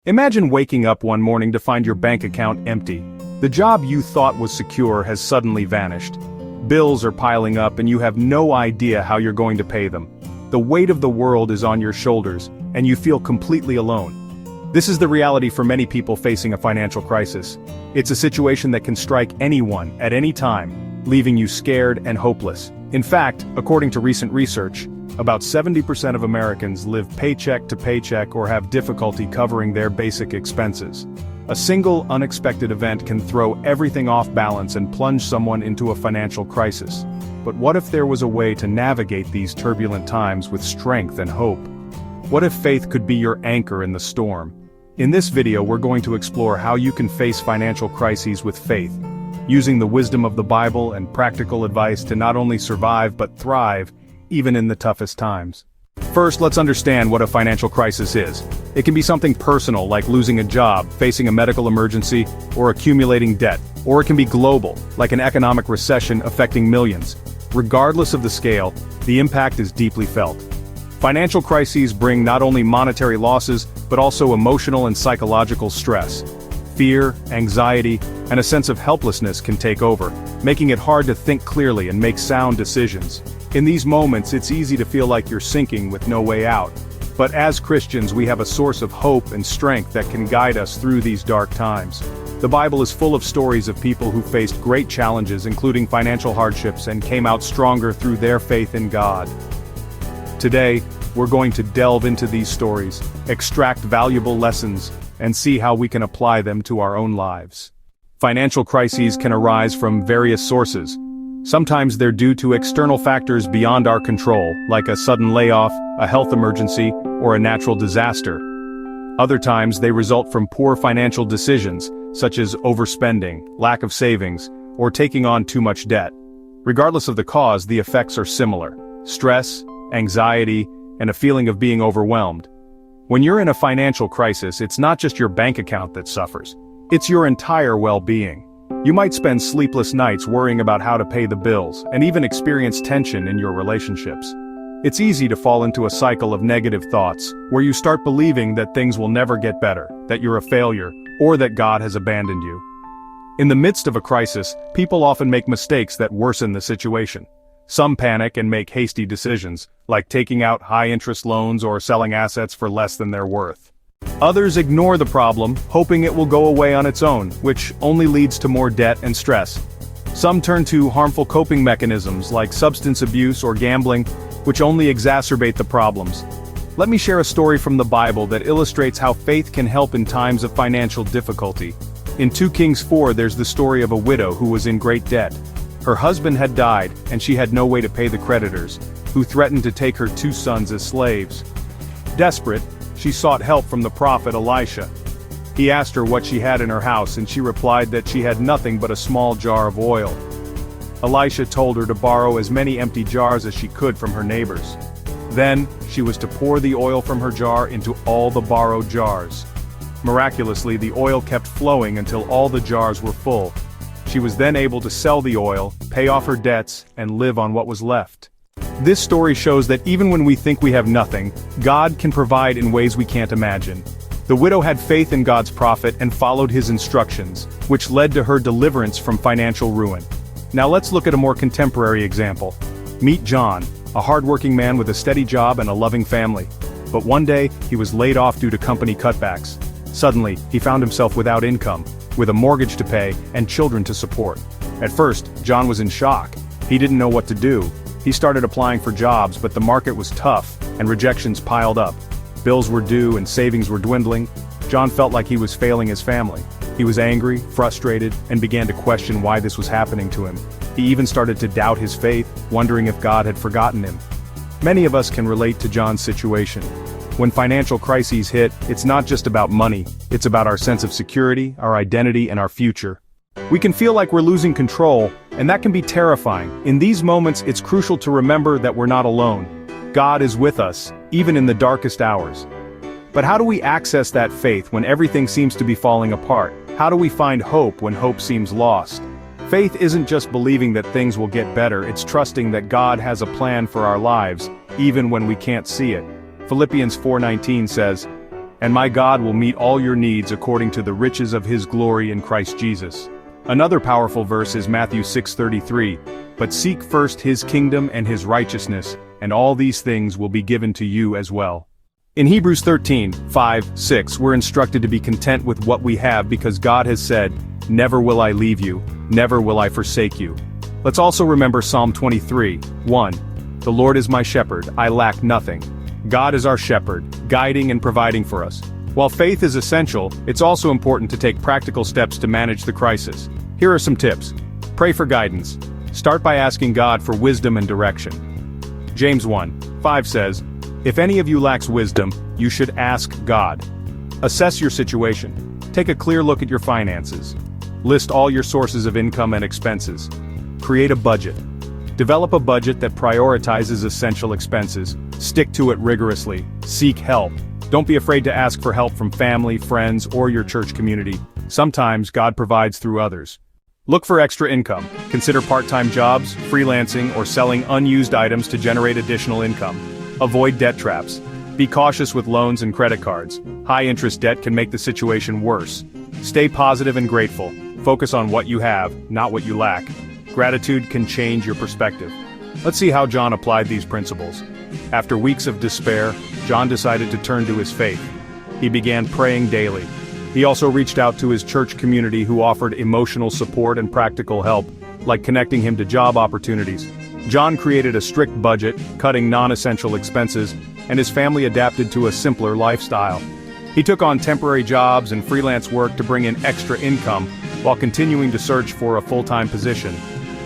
Imagine waking up one morning to find your bank account empty. The job you thought was secure has suddenly vanished. Bills are piling up and you have no idea how you're going to pay them. The weight of the world is on your shoulders, and you feel completely alone. This is the reality for many people facing a financial crisis. It's a situation that can strike anyone at any time, leaving you scared and hopeless. In fact, according to recent research, about 70% of Americans live paycheck to paycheck or have difficulty covering their basic expenses. A single unexpected event can throw everything off balance and plunge someone into a financial crisis. But what if there was a way to navigate these turbulent times with strength and hope? What if faith could be your anchor in the storm? In this video, we're going to explore how you can face financial crises with faith, using the wisdom of the Bible and practical advice to not only survive but thrive, even in the toughest times. First, let's understand what a financial crisis is. It can be something personal, like losing a job, facing a medical emergency, or accumulating debt. Or it can be global, like an economic recession affecting millions. Regardless of the scale, the impact is deeply felt. Financial crises bring not only monetary losses, but also emotional and psychological stress. Fear, anxiety, and a sense of helplessness can take over, making it hard to think clearly and make sound decisions. In these moments, it's easy to feel like you're sinking with no way out. But as Christians, we have a source of hope and strength that can guide us through these dark times. The Bible is full of stories of people who faced great challenges, including financial hardships, and came out stronger through their faith in God. Today, we're going to delve into these stories, extract valuable lessons, and see how we can apply them to our own lives. Financial crises can arise from various sources. Sometimes they're due to external factors beyond our control, like a sudden layoff, a health emergency, or a natural disaster. Other times they result from poor financial decisions, such as overspending, lack of savings, or taking on too much debt. Regardless of the cause, the effects are similar: stress, anxiety, and a feeling of being overwhelmed. When you're in a financial crisis, it's not just your bank account that suffers. It's your entire well-being. You might spend sleepless nights worrying about how to pay the bills, and even experience tension in your relationships. It's easy to fall into a cycle of negative thoughts, where you start believing that things will never get better, that you're a failure, or that God has abandoned you. In the midst of a crisis, people often make mistakes that worsen the situation. Some panic and make hasty decisions, like taking out high-interest loans or selling assets for less than they're worth. Others ignore the problem, hoping it will go away on its own, which only leads to more debt and stress. Some turn to harmful coping mechanisms like substance abuse or gambling, which only exacerbate the problems. Let me share a story from the Bible that illustrates how faith can help in times of financial difficulty. In 2 Kings 4, there's the story of a widow who was in great debt. Her husband had died, and she had no way to pay the creditors, who threatened to take her 2 sons as slaves. Desperate, she sought help from the prophet Elisha. He asked her what she had in her house, and she replied that she had nothing but a small jar of oil. Elisha told her to borrow as many empty jars as she could from her neighbors. Then, she was to pour the oil from her jar into all the borrowed jars. Miraculously, the oil kept flowing until all the jars were full. She was then able to sell the oil, pay off her debts, and live on what was left. This story shows that even when we think we have nothing, God can provide in ways we can't imagine. The widow had faith in God's prophet and followed his instructions, which led to her deliverance from financial ruin. Now let's look at a more contemporary example. Meet John, a hardworking man with a steady job and a loving family. But one day, he was laid off due to company cutbacks. Suddenly, he found himself without income, with a mortgage to pay and children to support. At first, John was in shock. He didn't know what to do. He started applying for jobs, but the market was tough, and rejections piled up. Bills were due and savings were dwindling. John felt like he was failing his family. He was angry, frustrated, and began to question why this was happening to him. He even started to doubt his faith, wondering if God had forgotten him. Many of us can relate to John's situation. When financial crises hit, it's not just about money, it's about our sense of security, our identity, and our future. We can feel like we're losing control, and that can be terrifying. In these moments, it's crucial to remember that we're not alone. God is with us, even in the darkest hours. But how do we access that faith when everything seems to be falling apart? How do we find hope when hope seems lost? Faith isn't just believing that things will get better, it's trusting that God has a plan for our lives, even when we can't see it. Philippians 4:19 says, and my God will meet all your needs according to the riches of his glory in Christ Jesus. Another powerful verse is Matthew 6:33, but seek first his kingdom and his righteousness, and all these things will be given to you as well. In Hebrews 13:5-6, we're instructed to be content with what we have because God has said, "Never will I leave you, never will I forsake you." Let's also remember Psalm 23:1. The Lord is my shepherd, I lack nothing. God is our shepherd, guiding and providing for us. While faith is essential, it's also important to take practical steps to manage the crisis. Here are some tips. Pray for guidance. Start by asking God for wisdom and direction. James 1:5 says, "If any of you lacks wisdom, you should ask God." Assess your situation. Take a clear look at your finances. List all your sources of income and expenses. Create a budget. Develop a budget that prioritizes essential expenses. Stick to it rigorously. Seek help. Don't be afraid to ask for help from family, friends, or your church community. Sometimes God provides through others. Look for extra income. Consider part-time jobs, freelancing, or selling unused items to generate additional income. Avoid debt traps. Be cautious with loans and credit cards. High-interest debt can make the situation worse. Stay positive and grateful. Focus on what you have, not what you lack. Gratitude can change your perspective. Let's see how John applied these principles. After weeks of despair, John decided to turn to his faith. He began praying daily. He also reached out to his church community who offered emotional support and practical help, like connecting him to job opportunities. John created a strict budget, cutting non-essential expenses, and his family adapted to a simpler lifestyle. He took on temporary jobs and freelance work to bring in extra income, while continuing to search for a full-time position.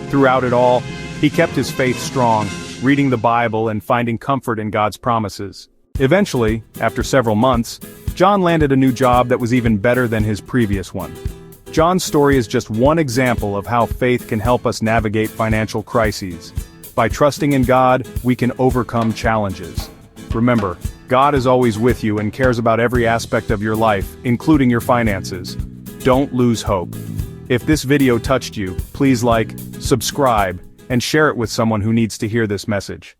Throughout it all, he kept his faith strong, reading the Bible and finding comfort in God's promises. Eventually, after several months, John landed a new job that was even better than his previous one. John's story is just one example of how faith can help us navigate financial crises. By trusting in God, we can overcome challenges. Remember, God is always with you and cares about every aspect of your life, including your finances. Don't lose hope. If this video touched you, please like, subscribe, and share it with someone who needs to hear this message.